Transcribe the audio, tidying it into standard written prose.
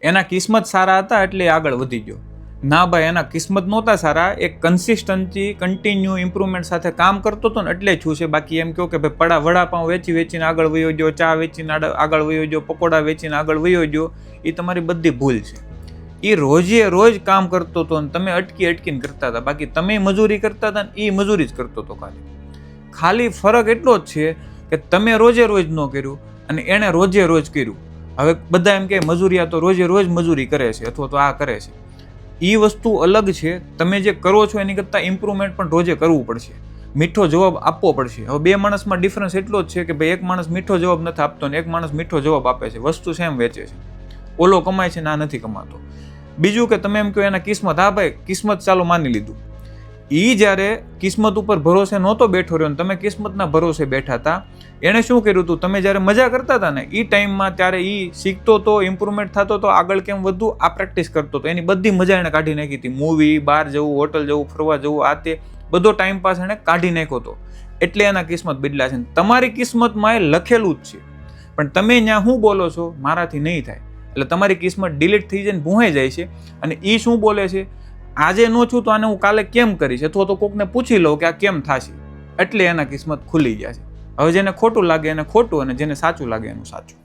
એના કિસ્મત સારા હતા એટલે એ આગળ વધી ગયો. ના ભાઈ, એના કિસ્મત નહોતા સારા, એ કન્સિસ્ટન્સી કન્ટિન્યુ ઇમ્પ્રુવમેન્ટ સાથે કામ કરતો હતો ને એટલે છું છે. બાકી એમ કહો કે ભાઈ વડાપાઉં વેચીને આગળ વયો ગયો, ચા વેચીને આગળ વયો ગયો, પકોડા વેચીને આગળ વયો ગયો, એ તમારી બધી ભૂલ છે. એ રોજે રોજ કામ કરતો હતો ને તમે અટકીને કરતા હતા. બાકી તમે મજૂરી કરતા હતા ને એ મજૂરી જ કરતો હતો. ખાલી ફરક એટલો જ છે કે તમે રોજે રોજ ન કર્યું અને એણે રોજે રોજ કર્યું. હવે બધા એમ કે મજૂરિયા તો રોજે રોજ મજૂરી કરે છે અથવા તો આ કરે છે. એ વસ્તુ અલગ છે. તમે જે કરો છો એની કરતાં ઇમ્પ્રુવમેન્ટ પણ રોજે કરવું પડશે, મીઠો જવાબ આપવો પડશે. હવે બે માણસમાં ડિફરન્સ એટલો જ છે કે ભાઈ એક માણસ મીઠો જવાબ નથી આપતો ને એક માણસ મીઠો જવાબ આપે છે. વસ્તુ સેમ વેચે છે. ઓલો કમાય છે ને આ નથી કમાતો. બીજું કે તમે એમ કહો એના કિસ્મત, હા ભાઈ કિસ્મત ચાલો માની લીધું. એ જ્યારે કિસ્મત ઉપર ભરોસે નહોતો બેઠો રહ્યો ને તમે કિસ્મતના ભરોસે બેઠા હતા, એણે શું કર્યું હતું, તમે જ્યારે મજા કરતા હતા ને એ ટાઈમમાં ત્યારે એ શીખતો હતો, ઇમ્પ્રુવમેન્ટ થતો હતો, આગળ કેમ વધુ આ પ્રેક્ટિસ કરતો હતો. એની બધી મજા એણે કાઢી નાખી હતી. મૂવી, બહાર જવું, હોટલ જવું, ફરવા જવું, આ તે બધો ટાઈમ પાસ એણે કાઢી નાખ્યો હતો. એટલે એના કિસ્મત બદલ્યા છે. તમારી કિસ્મતમાં એ લખેલું જ છે, પણ તમે ત્યાં શું બોલો છો, મારાથી નહીં થાય, એટલે તમારી કિસ્મત ડિલીટ થઈ જાય ને ભૂંહાઈ જાય છે. અને એ શું બોલે છે, આજે ન છું તો આને હું કાલે કેમ કરીશ, અથવા તો કોકને પૂછી લઉં કે આ કેમ થશે. એટલે એના કિસ્મત ખુલી ગયા છે. હવે જેને ખોટું લાગે એને ખોટું અને જેને સાચું લાગે એનું સાચું.